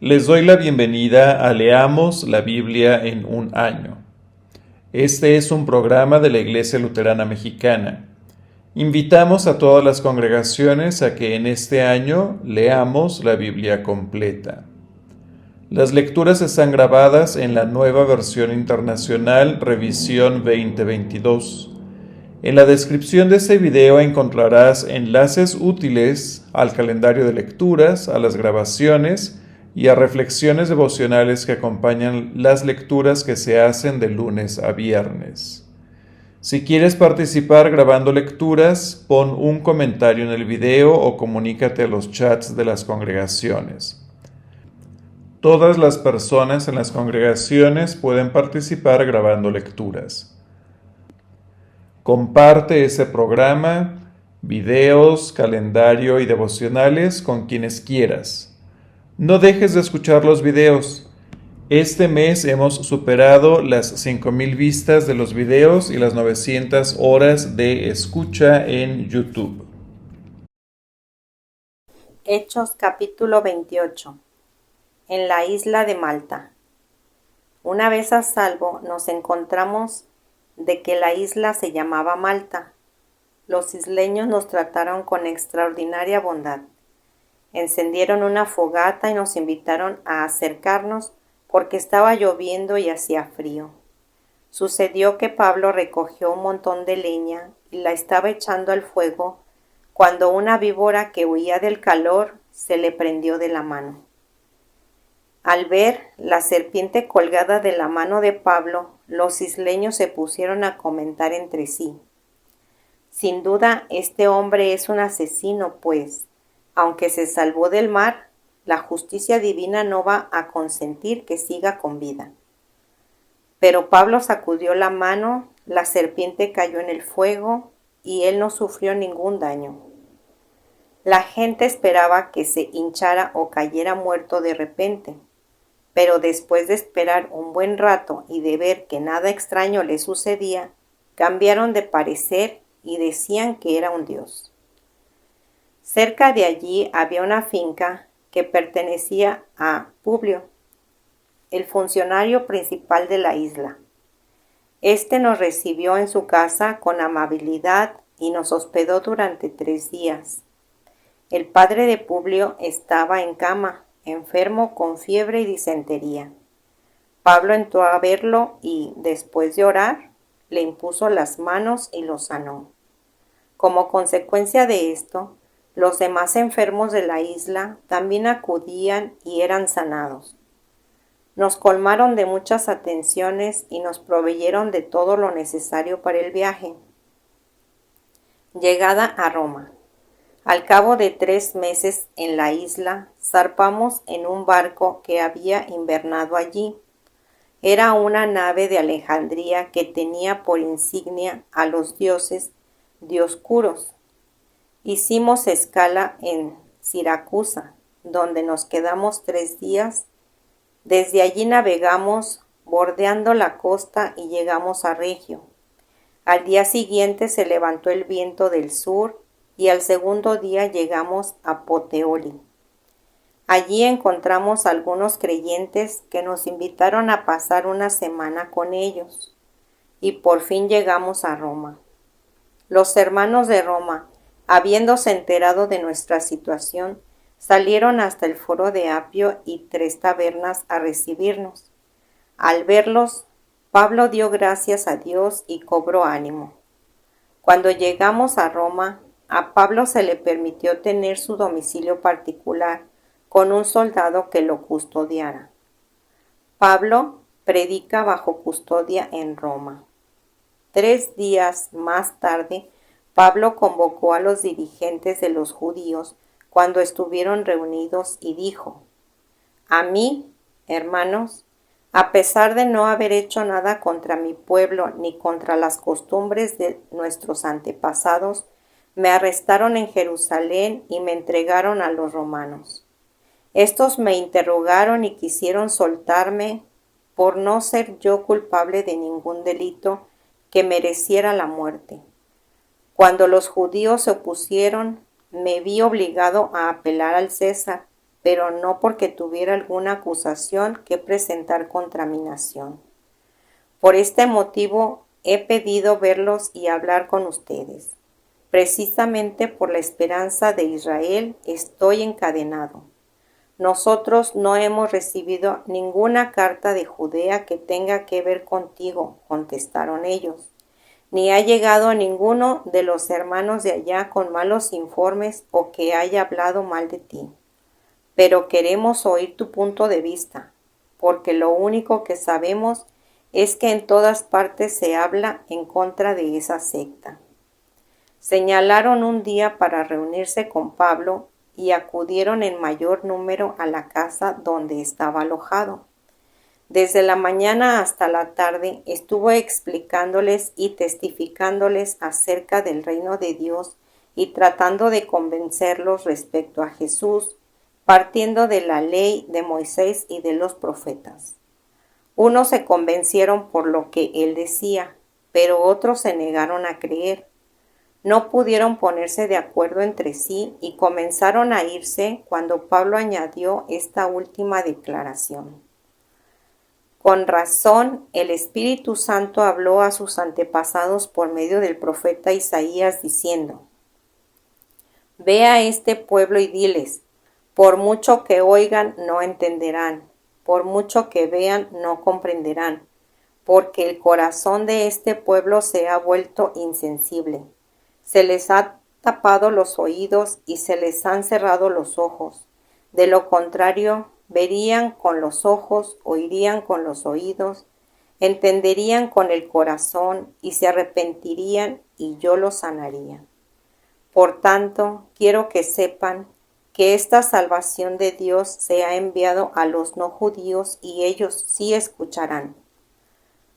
Les doy la bienvenida a Leamos la Biblia en un año. Este es un programa de la Iglesia Luterana Mexicana. Invitamos a todas las congregaciones a que en este año leamos la Biblia completa. Las lecturas están grabadas en la nueva versión internacional Revisión 2022. En la descripción de este video encontrarás enlaces útiles al calendario de lecturas, a las grabaciones y a reflexiones devocionales que acompañan las lecturas que se hacen de lunes a viernes. Si quieres participar grabando lecturas, pon un comentario en el video o comunícate a los chats de las congregaciones. Todas las personas en las congregaciones pueden participar grabando lecturas. Comparte ese programa, videos, calendario y devocionales con quienes quieras. No dejes de escuchar los videos. Este mes hemos superado las 5,000 vistas de los videos y las 900 horas de escucha en YouTube. Hechos capítulo 28. En la isla de Malta. Una vez a salvo nos encontramos de que la isla se llamaba Malta. Los isleños nos trataron con extraordinaria bondad. Encendieron una fogata y nos invitaron a acercarnos porque estaba lloviendo y hacía frío. Sucedió que Pablo recogió un montón de leña y la estaba echando al fuego cuando una víbora que huía del calor se le prendió de la mano. Al ver la serpiente colgada de la mano de Pablo, los isleños se pusieron a comentar entre sí. Sin duda, este hombre es un asesino, pues, aunque se salvó del mar, la justicia divina no va a consentir que siga con vida. Pero Pablo sacudió la mano, la serpiente cayó en el fuego y él no sufrió ningún daño. La gente esperaba que se hinchara o cayera muerto de repente, pero después de esperar un buen rato y de ver que nada extraño le sucedía, cambiaron de parecer y decían que era un dios. Cerca de allí había una finca que pertenecía a Publio, el funcionario principal de la isla. Este nos recibió en su casa con amabilidad y nos hospedó durante 3 días. El padre de Publio estaba en cama, enfermo con fiebre y disentería. Pablo entró a verlo y, después de orar, le impuso las manos y lo sanó. Como consecuencia de esto, los demás enfermos de la isla también acudían y eran sanados. Nos colmaron de muchas atenciones y nos proveyeron de todo lo necesario para el viaje. Llegada a Roma. Al cabo de 3 meses en la isla, zarpamos en un barco que había invernado allí. Era una nave de Alejandría que tenía por insignia a los dioses Dioscuros. Hicimos escala en Siracusa, donde nos quedamos 3 días. Desde allí navegamos bordeando la costa y llegamos a Regio. Al día siguiente se levantó el viento del sur y al segundo día llegamos a Puteoli. Allí encontramos algunos creyentes que nos invitaron a pasar una semana con ellos y por fin llegamos a Roma. Los hermanos de Roma, habiéndose enterado de nuestra situación, salieron hasta el foro de Apio y 3 tabernas a recibirnos. Al verlos, Pablo dio gracias a Dios y cobró ánimo. Cuando llegamos a Roma, a Pablo se le permitió tener su domicilio particular con un soldado que lo custodiara. Pablo predica bajo custodia en Roma. 3 días más tarde, Pablo convocó a los dirigentes de los judíos cuando estuvieron reunidos y dijo: A mí, hermanos, a pesar de no haber hecho nada contra mi pueblo ni contra las costumbres de nuestros antepasados, me arrestaron en Jerusalén y me entregaron a los romanos. Estos me interrogaron y quisieron soltarme por no ser yo culpable de ningún delito que mereciera la muerte. Cuando los judíos se opusieron, me vi obligado a apelar al César pero no porque tuviera alguna acusación que presentar contra mi nación. Por este motivo he pedido verlos y hablar con ustedes. Precisamente por la esperanza de Israel estoy encadenado. Nosotros no hemos recibido ninguna carta de Judea que tenga que ver contigo, contestaron ellos, ni ha llegado ninguno de los hermanos de allá con malos informes o que haya hablado mal de ti. Pero queremos oír tu punto de vista, porque lo único que sabemos es que en todas partes se habla en contra de esa secta. Señalaron un día para reunirse con Pablo y acudieron en mayor número a la casa donde estaba alojado. Desde la mañana hasta la tarde estuvo explicándoles y testificándoles acerca del reino de Dios y tratando de convencerlos respecto a Jesús, partiendo de la ley de Moisés y de los profetas. Unos se convencieron por lo que él decía, pero otros se negaron a creer. No pudieron ponerse de acuerdo entre sí y comenzaron a irse cuando Pablo añadió esta última declaración. Con razón, el Espíritu Santo habló a sus antepasados por medio del profeta Isaías diciendo: Ve a este pueblo y diles, por mucho que oigan no entenderán, por mucho que vean no comprenderán, porque el corazón de este pueblo se ha vuelto insensible. Se les ha tapado los oídos y se les han cerrado los ojos. De lo contrario, verían con los ojos, oirían con los oídos, entenderían con el corazón y se arrepentirían y yo los sanaría. Por tanto, quiero que sepan que esta salvación de Dios se ha enviado a los no judíos y ellos sí escucharán.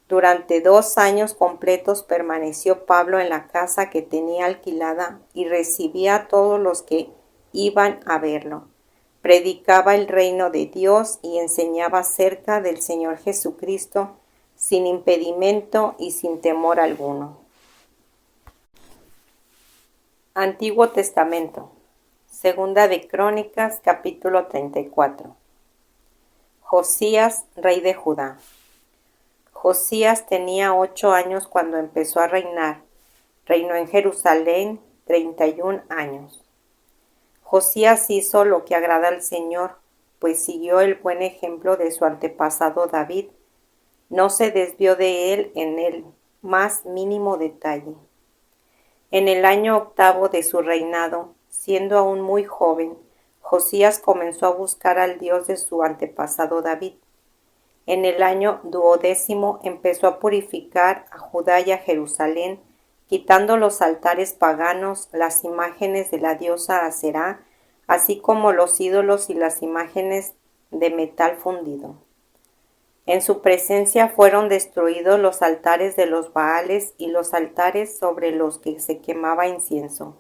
Durante 2 años completos permaneció Pablo en la casa que tenía alquilada y recibía a todos los que iban a verlo. Predicaba el reino de Dios y enseñaba acerca del Señor Jesucristo sin impedimento y sin temor alguno. Antiguo Testamento. Segunda de Crónicas, capítulo 34. Josías, rey de Judá. Josías tenía 8 años cuando empezó a reinar. Reinó en Jerusalén 31 años. Josías hizo lo que agrada al Señor, pues siguió el buen ejemplo de su antepasado David. No se desvió de él en el más mínimo detalle. En el año 8º de su reinado, siendo aún muy joven, Josías comenzó a buscar al Dios de su antepasado David. En el año 12º empezó a purificar a Judá y a Jerusalén, quitando los altares paganos, las imágenes de la diosa Aserá, así como los ídolos y las imágenes de metal fundido. En su presencia fueron destruidos los altares de los Baales y los altares sobre los que se quemaba incienso.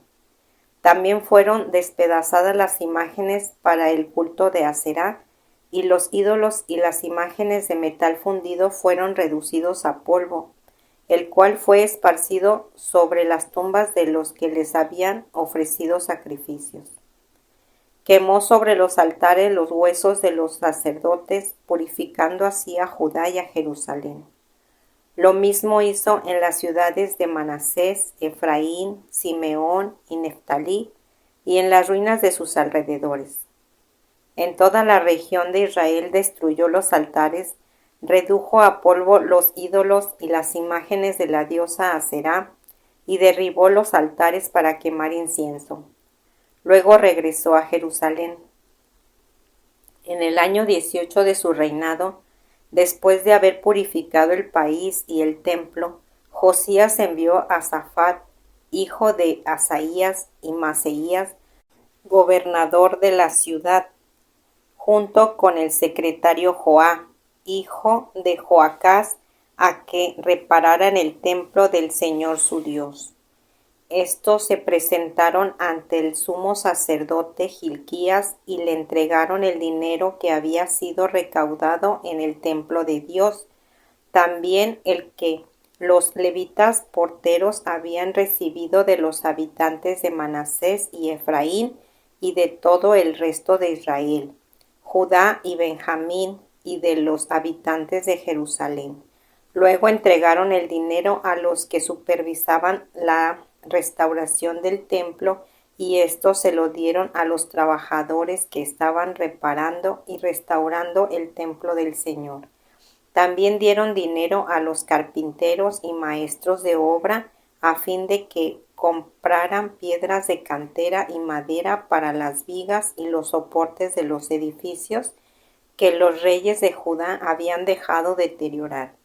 También fueron despedazadas las imágenes para el culto de Aserá, y los ídolos y las imágenes de metal fundido fueron reducidos a polvo, el cual fue esparcido sobre las tumbas de los que les habían ofrecido sacrificios. Quemó sobre los altares los huesos de los sacerdotes, purificando así a Judá y a Jerusalén. Lo mismo hizo en las ciudades de Manasés, Efraín, Simeón y Neftalí, y en las ruinas de sus alrededores. En toda la región de Israel destruyó los altares, redujo a polvo los ídolos y las imágenes de la diosa Aserá, y derribó los altares para quemar incienso. Luego regresó a Jerusalén. En el año 18 de su reinado, después de haber purificado el país y el templo, Josías envió a Safat, hijo de Asaías, y Maseías, gobernador de la ciudad, junto con el secretario Joá, hijo de Joacás, a que repararan el templo del Señor su Dios. Estos se presentaron ante el sumo sacerdote Gilquías y le entregaron el dinero que había sido recaudado en el templo de Dios, también el que los levitas porteros habían recibido de los habitantes de Manasés y Efraín y de todo el resto de Israel, Judá y Benjamín y de los habitantes de Jerusalén. Luego entregaron el dinero a los que supervisaban la restauración del templo y estos se lo dieron a los trabajadores que estaban reparando y restaurando el templo del Señor. También dieron dinero a los carpinteros y maestros de obra a fin de que compraran piedras de cantera y madera para las vigas y los soportes de los edificios que los reyes de Judá habían dejado deteriorar.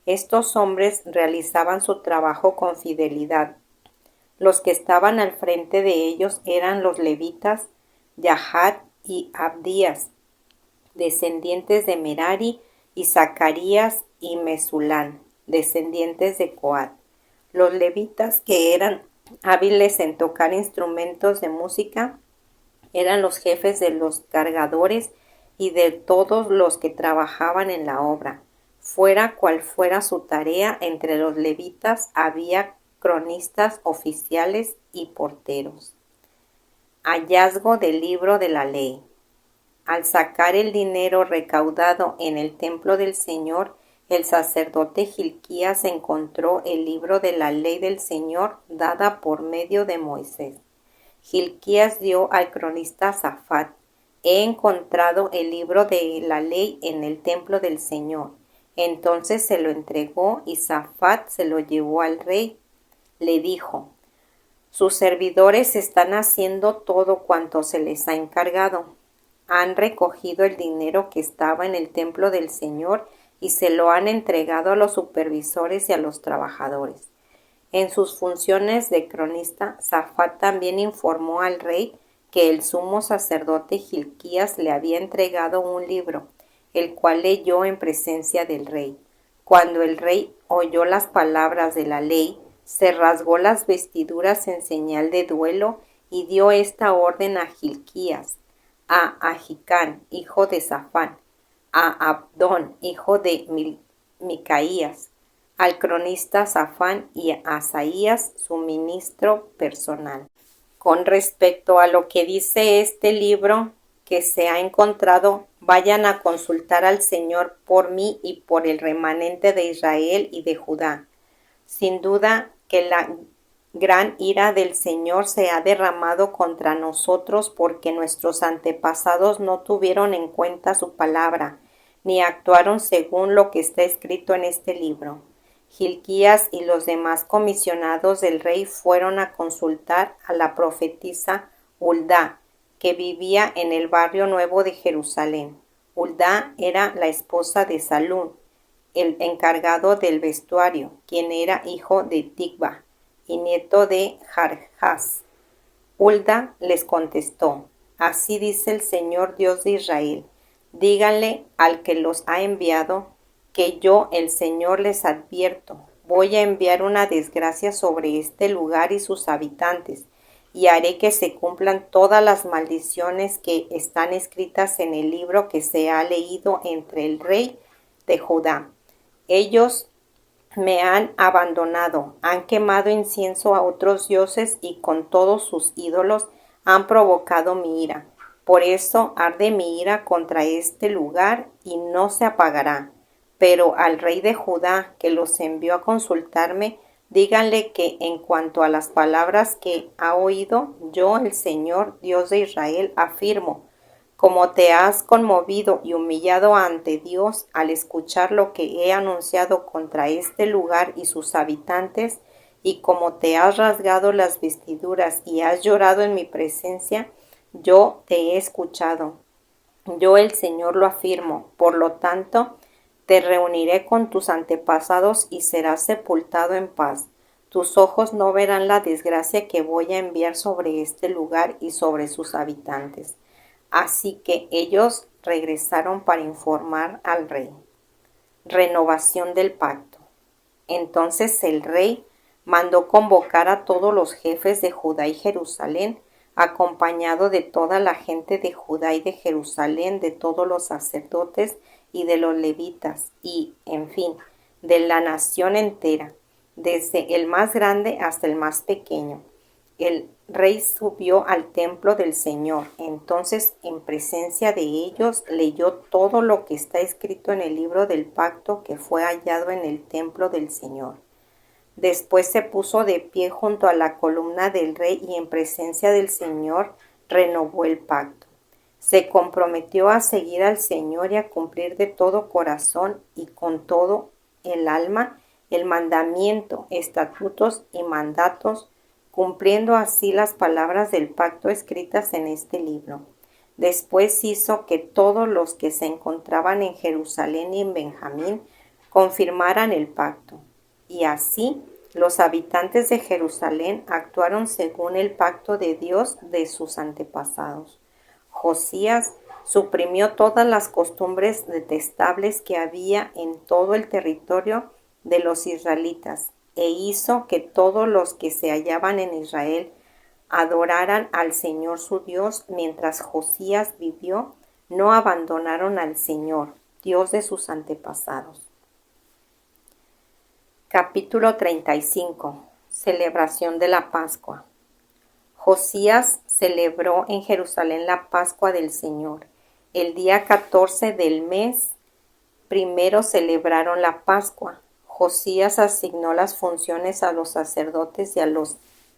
Estos hombres realizaban su trabajo con fidelidad. Los que estaban al frente de ellos eran los levitas Yahat y Abdías, descendientes de Merari, y Zacarías y Mesulán, descendientes de Coat. Los levitas, que eran hábiles en tocar instrumentos de música, eran los jefes de los cargadores y de todos los que trabajaban en la obra. Fuera cual fuera su tarea, entre los levitas había cronistas, oficiales y porteros. Hallazgo del libro de la ley. Al sacar el dinero recaudado en el templo del Señor, el sacerdote Hilquías encontró el libro de la ley del Señor dada por medio de Moisés. Hilquías dio al cronista Safat: «He encontrado el libro de la ley en el templo del Señor». Entonces se lo entregó y Safat se lo llevó al rey. Le dijo: «Sus servidores están haciendo todo cuanto se les ha encargado. Han recogido el dinero que estaba en el templo del Señor y se lo han entregado a los supervisores y a los trabajadores». En sus funciones de cronista, Safat también informó al rey que el sumo sacerdote Hilquías le había entregado un libro, el cual leyó en presencia del rey. Cuando el rey oyó las palabras de la ley, se rasgó las vestiduras en señal de duelo y dio esta orden a Hilquías, a Ahicán, hijo de Safán, a Abdón, hijo de Micaías, al cronista Safán y a Asaías, su ministro personal. Con respecto a lo que dice este libro que se ha encontrado, vayan a consultar al Señor por mí y por el remanente de Israel y de Judá. Sin duda que la gran ira del Señor se ha derramado contra nosotros porque nuestros antepasados no tuvieron en cuenta su palabra, ni actuaron según lo que está escrito en este libro. Hilquías y los demás comisionados del rey fueron a consultar a la profetisa Huldá, que vivía en el barrio nuevo de Jerusalén. Huldá era la esposa de Salún, el encargado del vestuario, quien era hijo de Tikva y nieto de Jarjás. Huldá les contestó: «Así dice el Señor Dios de Israel, díganle al que los ha enviado que yo, el Señor, les advierto, voy a enviar una desgracia sobre este lugar y sus habitantes, y haré que se cumplan todas las maldiciones que están escritas en el libro que se ha leído entre el rey de Judá. Ellos me han abandonado, han quemado incienso a otros dioses y con todos sus ídolos han provocado mi ira. Por eso arde mi ira contra este lugar y no se apagará. Pero al rey de Judá, que los envió a consultarme, díganle que en cuanto a las palabras que ha oído, yo, el Señor, Dios de Israel, afirmo: como te has conmovido y humillado ante Dios al escuchar lo que he anunciado contra este lugar y sus habitantes, y como te has rasgado las vestiduras y has llorado en mi presencia, yo te he escuchado. Yo, el Señor, lo afirmo. Por lo tanto, te reuniré con tus antepasados y serás sepultado en paz. Tus ojos no verán la desgracia que voy a enviar sobre este lugar y sobre sus habitantes». Así que ellos regresaron para informar al rey. Renovación del pacto. Entonces el rey mandó convocar a todos los jefes de Judá y Jerusalén, acompañado de toda la gente de Judá y de Jerusalén, de todos los sacerdotes y de los levitas, y, en fin, de la nación entera, desde el más grande hasta el más pequeño. el rey subió al templo del Señor. Entonces, en presencia de ellos, leyó todo lo que está escrito en el libro del pacto que fue hallado en el templo del Señor. Después se puso de pie junto a la columna del rey y en presencia del Señor renovó el pacto. Se comprometió a seguir al Señor y a cumplir de todo corazón y con todo el alma el mandamiento, estatutos y mandatos, cumpliendo así las palabras del pacto escritas en este libro. Después hizo que todos los que se encontraban en Jerusalén y en Benjamín confirmaran el pacto. Y así los habitantes de Jerusalén actuaron según el pacto de Dios de sus antepasados. Josías suprimió todas las costumbres detestables que había en todo el territorio de los israelitas e hizo que todos los que se hallaban en Israel adoraran al Señor su Dios mientras Josías vivió, no abandonaron al Señor, Dios de sus antepasados. Capítulo 35. Celebración de la Pascua. Josías celebró en Jerusalén la Pascua del Señor. El día 14 del mes primero celebraron la Pascua. Josías asignó las funciones a los sacerdotes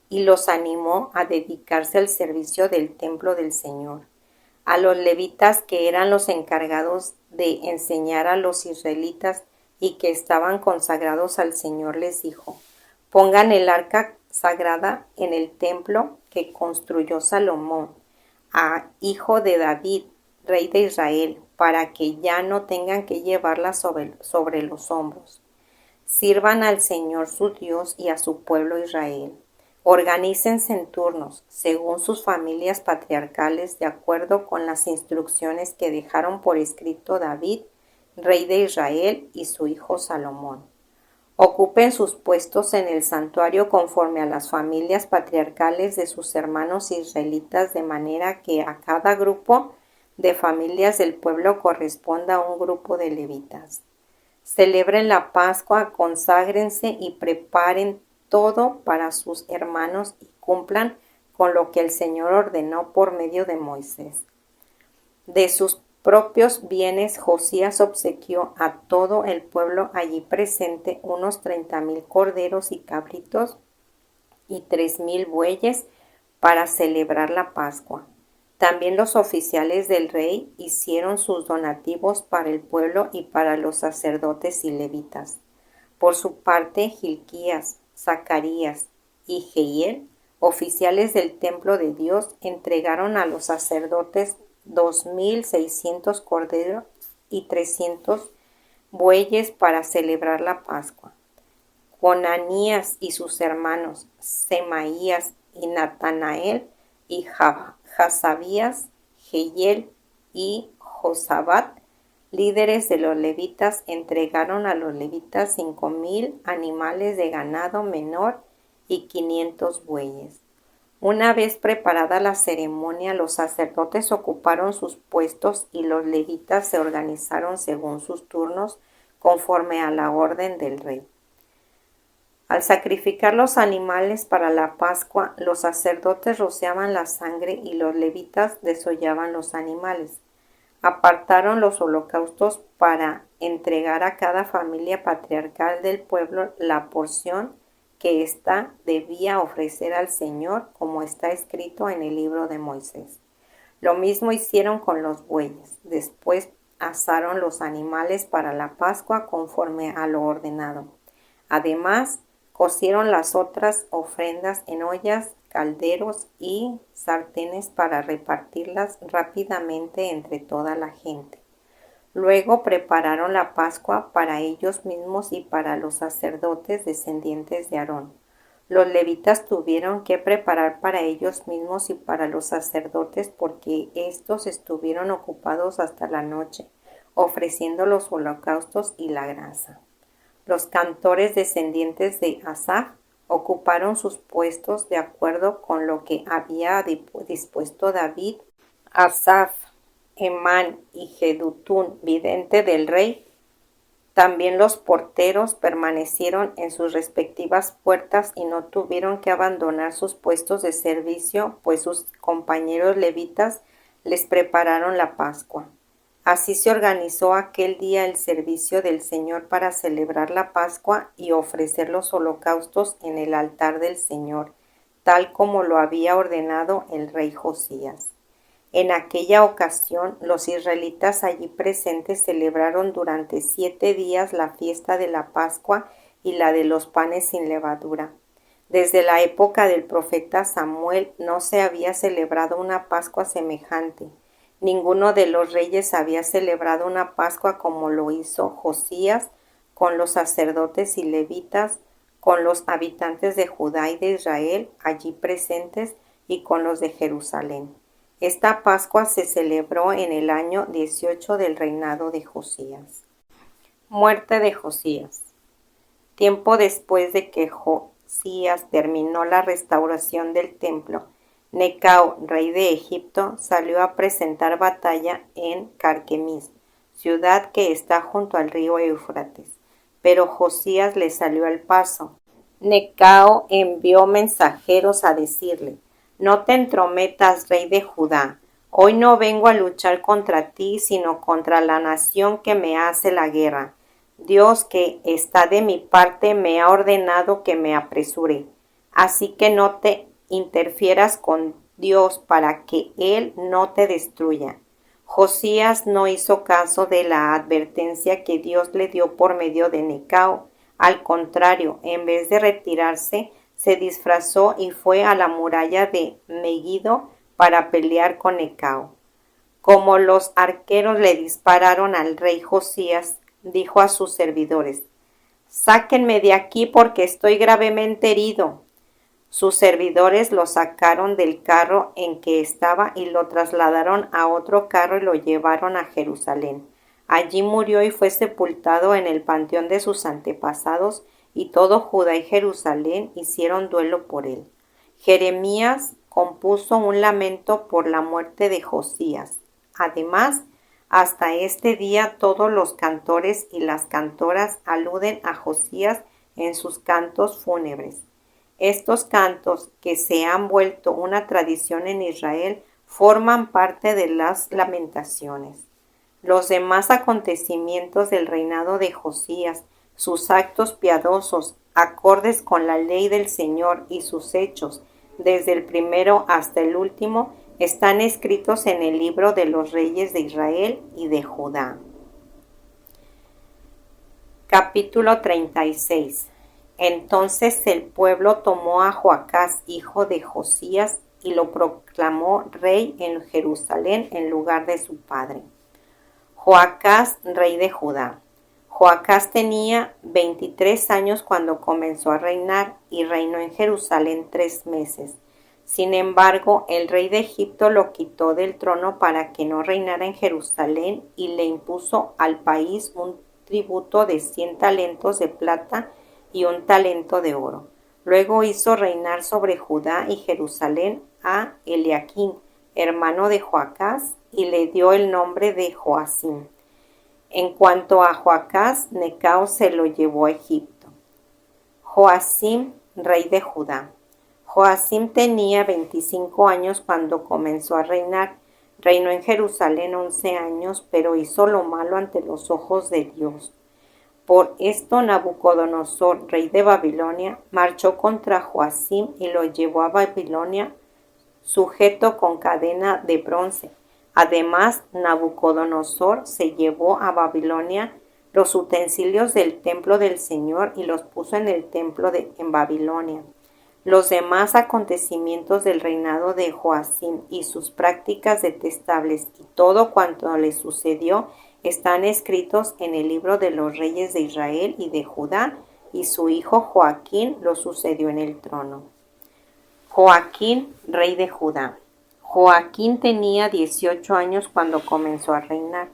y los animó a dedicarse al servicio del templo del Señor. A los levitas, que eran los encargados de enseñar a los israelitas y que estaban consagrados al Señor, les dijo: pongan el arca sagrada en el templo que construyó Salomón, hijo de David, rey de Israel, para que ya no tengan que llevarla sobre los hombros. Sirvan al Señor su Dios y a su pueblo Israel. Organícense en turnos, según sus familias patriarcales, de acuerdo con las instrucciones que dejaron por escrito David, rey de Israel, y su hijo Salomón. Ocupen sus puestos en el santuario conforme a las familias patriarcales de sus hermanos israelitas, de manera que a cada grupo de familias del pueblo corresponda un grupo de levitas. Celebren la Pascua, conságrense y preparen todo para sus hermanos y cumplan con lo que el Señor ordenó por medio de Moisés. De sus propios bienes, Josías obsequió a todo el pueblo allí presente unos 30,000 corderos y cabritos y 3,000 bueyes para celebrar la Pascua. También los oficiales del rey hicieron sus donativos para el pueblo y para los sacerdotes y levitas. Por su parte, Hilquías, Zacarías y Jehiel, oficiales del templo de Dios, entregaron a los sacerdotes 2,600 corderos y 300 bueyes para celebrar la Pascua. Conanías y sus hermanos, Semaías y Natanael y Hasabías, Jehiel y Josabat, líderes de los levitas, entregaron a los levitas 5,000 animales de ganado menor y 500 bueyes. Una vez preparada la ceremonia, los sacerdotes ocuparon sus puestos y los levitas se organizaron según sus turnos, conforme a la orden del rey. Al sacrificar los animales para la Pascua, los sacerdotes rociaban la sangre y los levitas desollaban los animales. Apartaron los holocaustos para entregar a cada familia patriarcal del pueblo la porción que ésta debía ofrecer al Señor, como está escrito en el libro de Moisés. Lo mismo hicieron con los bueyes. Después asaron los animales para la Pascua conforme a lo ordenado. Además, cocieron las otras ofrendas en ollas, calderos y sartenes para repartirlas rápidamente entre toda la gente. Luego prepararon la Pascua para ellos mismos y para los sacerdotes descendientes de Aarón. Los levitas tuvieron que preparar para ellos mismos y para los sacerdotes porque éstos estuvieron ocupados hasta la noche, ofreciendo los holocaustos y la grasa. Los cantores descendientes de Asaf ocuparon sus puestos de acuerdo con lo que había dispuesto David. Asaf, Emán y Jedutún, vidente del rey, También los porteros permanecieron en sus respectivas puertas y no tuvieron que abandonar sus puestos de servicio, pues sus compañeros levitas les prepararon la Pascua. Así se organizó aquel día el servicio del Señor para celebrar la Pascua y ofrecer los holocaustos en el altar del Señor, tal como lo había ordenado el rey Josías. En aquella ocasión, los israelitas allí presentes celebraron durante 7 días la fiesta de la Pascua y la de los panes sin levadura. Desde la época del profeta Samuel no se había celebrado una Pascua semejante. Ninguno de los reyes había celebrado una Pascua como lo hizo Josías, con los sacerdotes y levitas, con los habitantes de Judá y de Israel allí presentes y con los de Jerusalén. Esta Pascua se celebró en el año 18 del reinado de Josías. Muerte de Josías. Tiempo después de que Josías terminó la restauración del templo, Necao, rey de Egipto, salió a presentar batalla en Carquemis, ciudad que está junto al río Éufrates, pero Josías le salió al paso. Necao envió mensajeros a decirle: «No te entrometas, rey de Judá. Hoy no vengo a luchar contra ti, sino contra la nación que me hace la guerra. Dios, que está de mi parte, me ha ordenado que me apresure. Así que no te interfieras con Dios para que Él no te destruya». Josías no hizo caso de la advertencia que Dios le dio por medio de Necao. Al contrario, en vez de retirarse, se disfrazó y fue a la muralla de Megiddo para pelear con Necao. Como los arqueros le dispararon al rey Josías, dijo a sus servidores: «Sáquenme de aquí porque estoy gravemente herido». Sus servidores lo sacaron del carro en que estaba y lo trasladaron a otro carro y lo llevaron a Jerusalén. Allí murió y fue sepultado en el panteón de sus antepasados, y todo Judá y Jerusalén hicieron duelo por él. Jeremías compuso un lamento por la muerte de Josías. Además, hasta este día todos los cantores y las cantoras aluden a Josías en sus cantos fúnebres. Estos cantos, que se han vuelto una tradición en Israel, forman parte de las lamentaciones. Los demás acontecimientos del reinado de Josías, sus actos piadosos, acordes con la ley del Señor, y sus hechos, desde el primero hasta el último, están escritos en el libro de los reyes de Israel y de Judá. Capítulo 36. Entonces el pueblo tomó a Joacás, hijo de Josías, y lo proclamó rey en Jerusalén en lugar de su padre. Joacás, rey de Judá. Joacás tenía 23 años cuando comenzó a reinar y reinó en Jerusalén 3 meses. Sin embargo, el rey de Egipto lo quitó del trono para que no reinara en Jerusalén y le impuso al país un tributo de 100 talentos de plata y 1 talento de oro. Luego hizo reinar sobre Judá y Jerusalén a Eliaquim, hermano de Joacás, y le dio el nombre de Joacim. En cuanto a Joacás, Necao se lo llevó a Egipto. Joacim, rey de Judá. Joacim tenía 25 años cuando comenzó a reinar. Reinó en Jerusalén 11 años, pero hizo lo malo ante los ojos de Dios. Por esto Nabucodonosor, rey de Babilonia, marchó contra Joacim y lo llevó a Babilonia sujeto con cadena de bronce. Además, Nabucodonosor se llevó a Babilonia los utensilios del templo del Señor y los puso en el templo en Babilonia. Los demás acontecimientos del reinado de Joacim y sus prácticas detestables y todo cuanto le sucedió están escritos en el libro de los reyes de Israel y de Judá, y su hijo Joaquín lo sucedió en el trono. Joaquín, rey de Judá. Joaquín tenía 18 años cuando comenzó a reinar.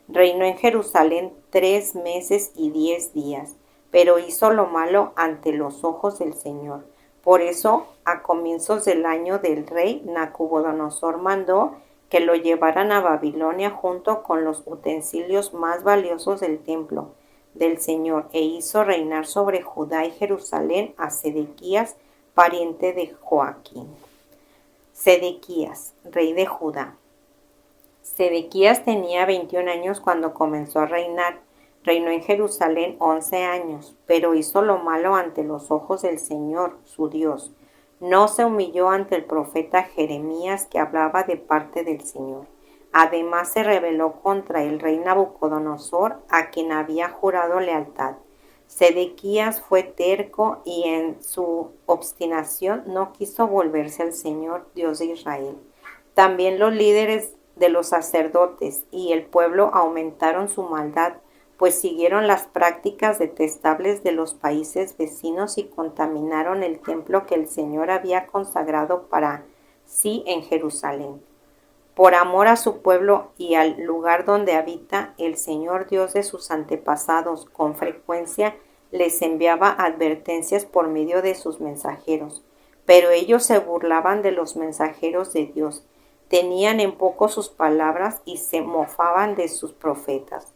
Reinó en Jerusalén 3 meses y 10 días, pero hizo lo malo ante los ojos del Señor. Por eso, a comienzos del año del rey, Nabucodonosor mandó que lo llevaran a Babilonia junto con los utensilios más valiosos del templo, del Señor e hizo reinar sobre Judá y Jerusalén a Sedequías, pariente de Joaquín. Sedequías, rey de Judá. Sedequías tenía 21 años cuando comenzó a reinar. Reinó en Jerusalén 11 años, pero hizo lo malo ante los ojos del Señor, su Dios. No se humilló ante el profeta Jeremías, que hablaba de parte del Señor. Además se rebeló contra el rey Nabucodonosor, a quien había jurado lealtad. Sedequías fue terco y en su obstinación no quiso volverse al Señor, Dios de Israel. También los líderes de los sacerdotes y el pueblo aumentaron su maldad, pues siguieron las prácticas detestables de los países vecinos y contaminaron el templo que el Señor había consagrado para sí en Jerusalén. Por amor a su pueblo y al lugar donde habita, el Señor Dios de sus antepasados con frecuencia les enviaba advertencias por medio de sus mensajeros, pero ellos se burlaban de los mensajeros de Dios, tenían en poco sus palabras y se mofaban de sus profetas.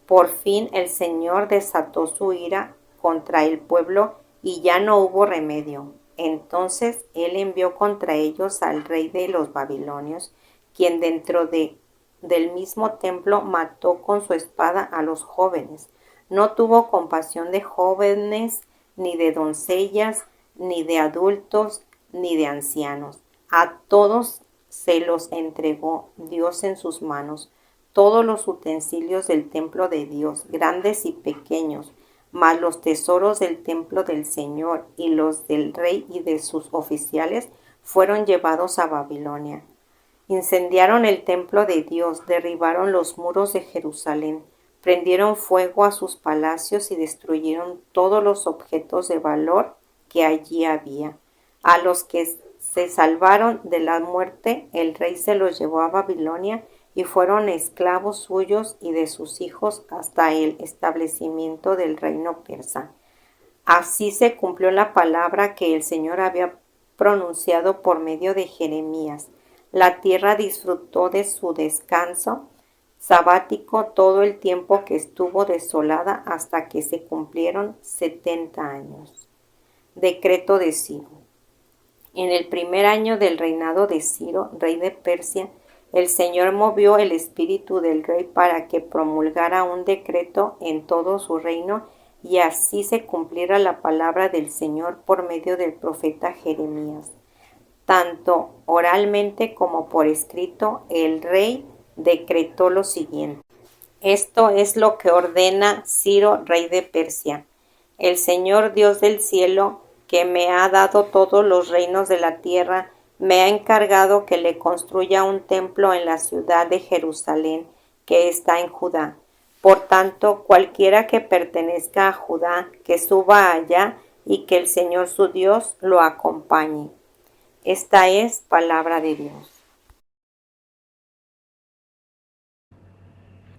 Por fin el Señor desató su ira contra el pueblo y ya no hubo remedio. Entonces Él envió contra ellos al rey de los babilonios, quien dentro del mismo templo mató con su espada a los jóvenes. No tuvo compasión de jóvenes, ni de doncellas, ni de adultos, ni de ancianos. A todos se los entregó Dios en sus manos, todos los utensilios del templo de Dios, grandes y pequeños, mas los tesoros del templo del Señor y los del rey y de sus oficiales fueron llevados a Babilonia. Incendiaron el templo de Dios, derribaron los muros de Jerusalén, prendieron fuego a sus palacios y destruyeron todos los objetos de valor que allí había. A los que se salvaron de la muerte, el rey se los llevó a Babilonia y fueron esclavos suyos y de sus hijos hasta el establecimiento del reino persa. Así se cumplió la palabra que el Señor había pronunciado por medio de Jeremías. La tierra disfrutó de su descanso sabático todo el tiempo que estuvo desolada hasta que se cumplieron 70 años. Decreto de Ciro. En el primer año del reinado de Ciro, rey de Persia, el Señor movió el espíritu del rey para que promulgara un decreto en todo su reino y así se cumpliera la palabra del Señor por medio del profeta Jeremías. Tanto oralmente como por escrito, el rey decretó lo siguiente. Esto es lo que ordena Ciro, rey de Persia. El Señor Dios del cielo, que me ha dado todos los reinos de la tierra, me ha encargado que le construya un templo en la ciudad de Jerusalén, que está en Judá. Por tanto, cualquiera que pertenezca a Judá, que suba allá y que el Señor su Dios lo acompañe. Esta es palabra de Dios.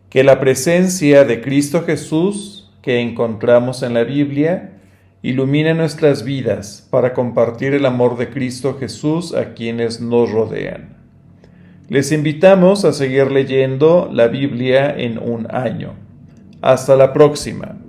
Que la presencia de Cristo Jesús, que encontramos en la Biblia, ilumine nuestras vidas para compartir el amor de Cristo Jesús a quienes nos rodean. Les invitamos a seguir leyendo la Biblia en un año. Hasta la próxima.